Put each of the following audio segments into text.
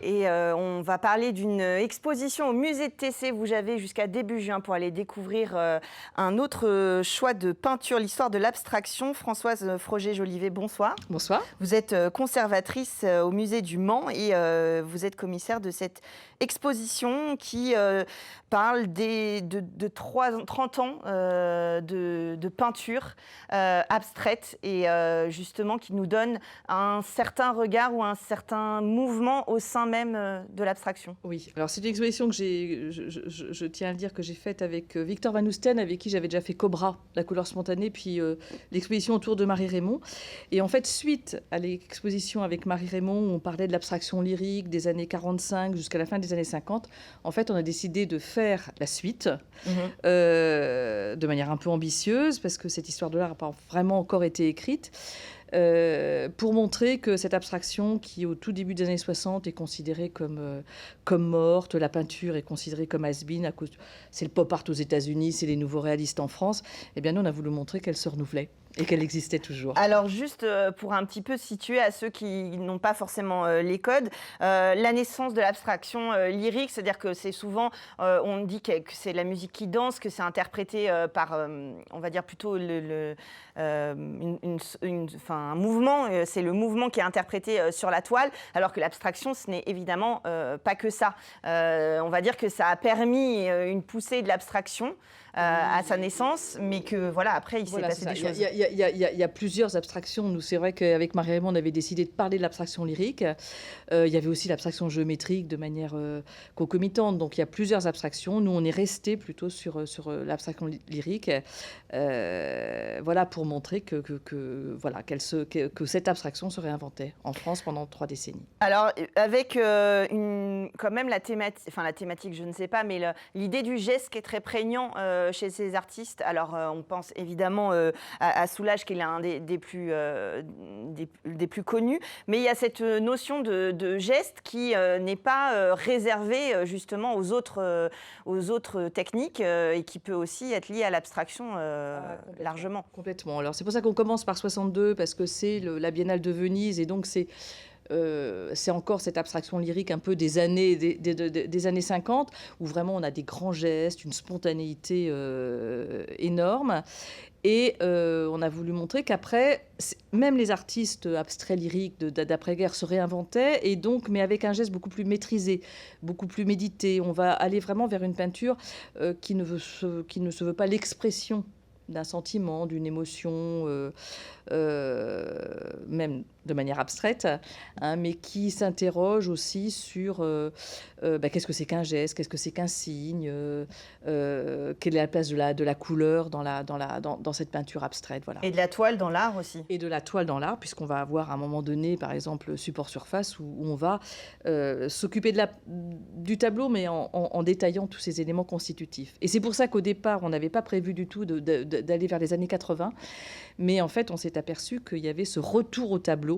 Et on va parler d'une exposition au musée de Tessé. Vous avez jusqu'à début juin pour aller découvrir un autre choix de peinture, l'histoire de l'abstraction. Françoise Froger-Jolivet, bonsoir. Bonsoir. Vous êtes conservatrice au musée du Mans et vous êtes commissaire de cette exposition qui parle de 30 ans de peinture abstraite et justement qui nous donne un certain regard ou un certain mouvement au sein même de l'abstraction. Oui, alors c'est une exposition que je tiens à le dire, que j'ai faite avec Victor Van Oesten, avec qui j'avais déjà fait Cobra, la couleur spontanée, puis l'exposition autour de Marie Reymond. Et en fait, suite à l'exposition avec Marie Reymond, où on parlait de l'abstraction lyrique des années 45 jusqu'à la fin des années 50, en fait, on a décidé de faire la suite de manière un peu ambitieuse, parce que cette histoire de l'art n'a pas vraiment encore été écrite. Pour montrer que cette abstraction qui, au tout début des années 60, est considérée comme morte, la peinture est considérée comme has-been, à cause c'est le pop art aux États-Unis, c'est les nouveaux réalistes en France, eh bien nous, on a voulu montrer qu'elle se renouvelait et qu'elle existait toujours. Alors juste pour un petit peu situer à ceux qui n'ont pas forcément les codes, la naissance de l'abstraction lyrique, c'est-à-dire que c'est souvent, on dit que c'est la musique qui danse, que c'est interprété par, on va dire plutôt un mouvement, c'est le mouvement qui est interprété sur la toile, alors que l'abstraction, ce n'est évidemment pas que ça. On va dire que ça a permis une poussée de l'abstraction à sa naissance, mais que voilà, après il s'est passé des choses. Il y a plusieurs abstractions. Nous, c'est vrai qu'avec Marie Reymond, on avait décidé de parler de l'abstraction lyrique. Il y avait aussi l'abstraction géométrique de manière concomitante. Donc il y a plusieurs abstractions. Nous, on est resté plutôt sur l'abstraction lyrique, voilà, pour montrer que cette abstraction se réinventait en France pendant 3 décennies. Alors avec quand même la thématique, je ne sais pas, mais l'idée du geste qui est très prégnant chez ces artistes. Alors, on pense évidemment à Soulages, qui est l'un des plus connus, mais il y a cette notion de geste qui n'est pas réservée justement aux autres techniques et qui peut aussi être liée à l'abstraction largement. Complètement. Alors, c'est pour ça qu'on commence par 62, parce que c'est la Biennale de Venise, et donc c'est encore cette abstraction lyrique un peu des années 50, où vraiment on a des grands gestes, une spontanéité énorme. Et on a voulu montrer qu'après, même les artistes abstraits lyriques d'après-guerre se réinventaient, et donc, mais avec un geste beaucoup plus maîtrisé, beaucoup plus médité. On va aller vraiment vers une peinture qui ne se veut pas l'expression d'un sentiment, d'une émotion, même de manière abstraite, hein, mais qui s'interroge aussi sur qu'est-ce que c'est qu'un geste, qu'est-ce que c'est qu'un signe, quelle est la place de la couleur dans cette peinture abstraite. Voilà. Et de la toile dans l'art aussi. Et de la toile dans l'art, puisqu'on va avoir à un moment donné, par exemple, support-surface, où on va s'occuper du tableau, mais en détaillant tous ces éléments constitutifs. Et c'est pour ça qu'au départ, on n'avait pas prévu du tout d'aller vers les années 80, mais en fait, on s'est aperçu qu'il y avait ce retour au tableau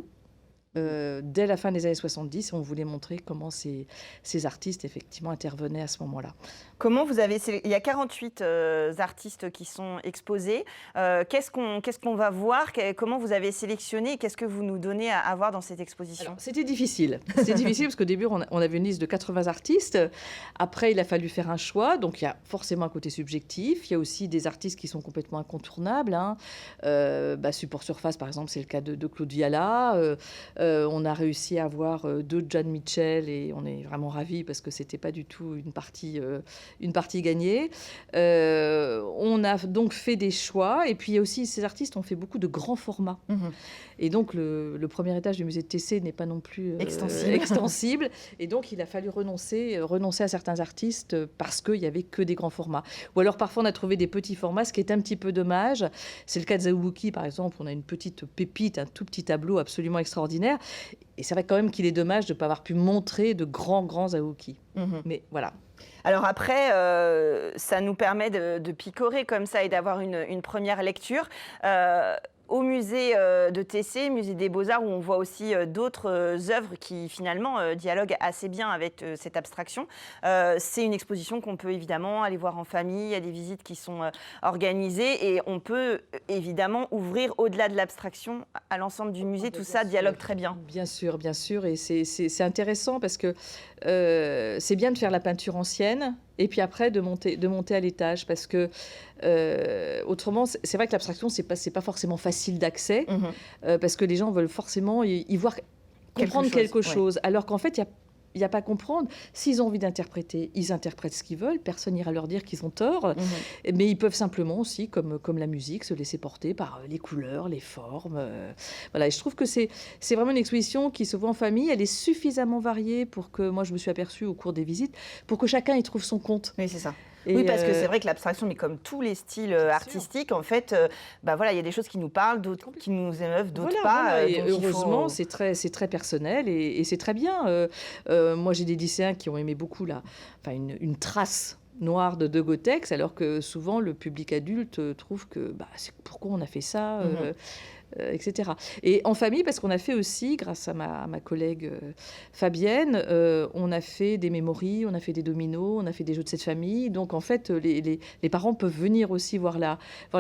dès la fin des années 70, on voulait montrer comment ces artistes, effectivement, intervenaient à ce moment-là. Comment il y a 48 artistes qui sont exposés. Qu'est-ce qu'on va voir? Comment vous avez sélectionné? Qu'est-ce que vous nous donnez à voir dans cette exposition? Alors, c'était difficile. C'était difficile parce qu'au début, on avait une liste de 80 artistes. Après, il a fallu faire un choix. Donc, il y a forcément un côté subjectif. Il y a aussi des artistes qui sont complètement incontournables, hein. Support Surface, par exemple, c'est le cas de Claude Viala. On a réussi à avoir 2 John Mitchell, et on est vraiment ravis parce que c'était pas du tout une partie gagnée. On a donc fait des choix, et puis aussi ces artistes ont fait beaucoup de grands formats. Et donc le premier étage du musée de Tessé n'est pas non plus extensible. Et donc il a fallu renoncer à certains artistes parce qu'il n'y avait que des grands formats. Ou alors parfois on a trouvé des petits formats, ce qui est un petit peu dommage. C'est le cas de Zawuki, par exemple. On a une petite pépite, un tout petit tableau absolument extraordinaire. Et c'est vrai quand même qu'il est dommage de ne pas avoir pu montrer de grands Zawuki. Mais voilà. Alors après, ça nous permet de picorer comme ça et d'avoir une première lecture. au musée de Tessé, musée des Beaux-Arts, où on voit aussi d'autres œuvres qui finalement dialoguent assez bien avec cette abstraction. C'est une exposition qu'on peut évidemment aller voir en famille, il y a des visites qui sont organisées et on peut évidemment ouvrir au-delà de l'abstraction à l'ensemble du musée. Tout ça dialogue très bien. Bien sûr, et c'est intéressant parce que c'est bien de faire la peinture ancienne et puis après de monter à l'étage parce que autrement, c'est vrai que l'abstraction, c'est pas forcément facile d'accès parce que les gens veulent forcément y voir, comprendre quelque chose, alors qu'en fait, il n'y a pas à comprendre. S'ils ont envie d'interpréter, ils interprètent ce qu'ils veulent. Personne n'ira leur dire qu'ils ont tort. Mais ils peuvent simplement aussi, comme la musique, se laisser porter par les couleurs, les formes. Voilà. Et je trouve que c'est vraiment une exposition qui se voit en famille. Elle est suffisamment variée pour que, moi, je me suis aperçue au cours des visites, pour que chacun y trouve son compte. Oui, c'est ça. Et oui, parce que c'est vrai que l'abstraction, mais comme tous les styles artistiques, en fait, voilà, il y a des choses qui nous parlent, d'autres qui nous émeuvent, d'autres pas. Voilà. Et heureusement, c'est très personnel et c'est très bien. Moi, j'ai des lycéens qui ont aimé beaucoup une trace noire de Gotex, alors que souvent le public adulte trouve que pourquoi on a fait ça etc. Et en famille, parce qu'on a fait aussi, grâce à ma collègue Fabienne, on a fait des mémories, on a fait des dominos, on a fait des jeux de cette famille. Donc en fait, les parents peuvent venir aussi voir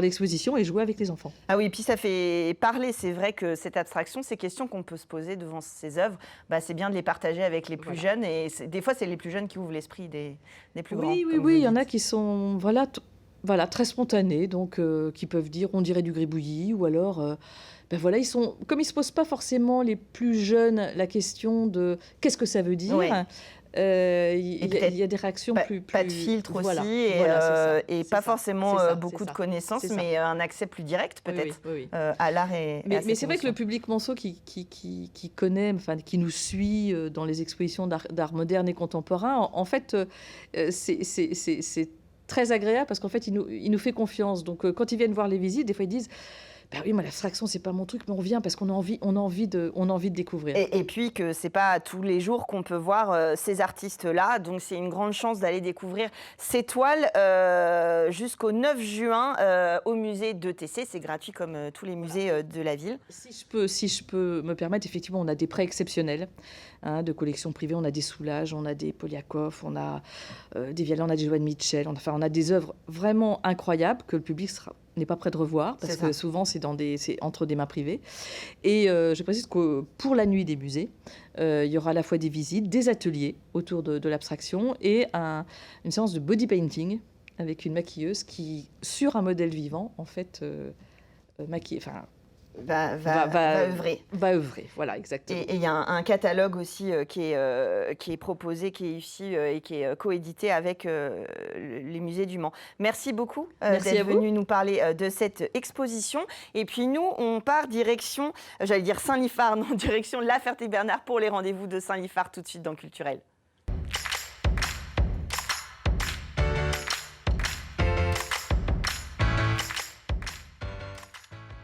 l'exposition et jouer avec les enfants. Ah oui, et puis ça fait parler. C'est vrai que cette abstraction, ces questions qu'on peut se poser devant ces œuvres, c'est bien de les partager avec les plus jeunes. Et des fois, c'est les plus jeunes qui ouvrent l'esprit des plus grands. Oui, il y en a qui sont très spontanés, donc qui peuvent dire on dirait du gribouillis, ou alors ils sont, comme ils se posent pas forcément, les plus jeunes, la question de qu'est-ce que ça veut dire. Il y a des réactions plus pas de filtre aussi, et pas forcément beaucoup de connaissances, mais un accès plus direct peut-être à l'art. Mais c'est vrai que le public Monceau qui connaît, qui nous suit dans les expositions d'art moderne et contemporain, en fait, c'est très agréable parce qu'en fait, il nous fait confiance. Donc, quand ils viennent voir les visites, des fois, ils disent oui, moi, l'abstraction, c'est pas mon truc, mais on vient parce qu'on a envie de découvrir. Et puis que c'est pas tous les jours qu'on peut voir ces artistes-là. Donc, c'est une grande chance d'aller découvrir ces toiles jusqu'au 9 juin au musée de Tessé. C'est gratuit comme tous les musées de la ville. Si je peux me permettre, effectivement, on a des prêts exceptionnels de collections privées. On a des Soulages, on a des Poliakov, on a des Vialet, on a des Joan Mitchell. On a des œuvres vraiment incroyables que le public n'est pas prêt de revoir parce que souvent c'est entre des mains privées. Et je précise que pour la nuit des musées, il y aura à la fois des visites, des ateliers autour de l'abstraction et une séance de body painting avec une maquilleuse qui, sur un modèle vivant, en fait, maquille. Va œuvrer. Va œuvrer, voilà, exactement. Et il y a un catalogue aussi qui est proposé, qui est ici et qui est coédité avec les musées du Mans. Merci beaucoup d'être venu nous parler de cette exposition. Et puis nous, on part direction, j'allais dire Saint-Liphard, non, direction La Ferté-Bernard pour les rendez-vous de Saint-Liphard tout de suite dans Culturel.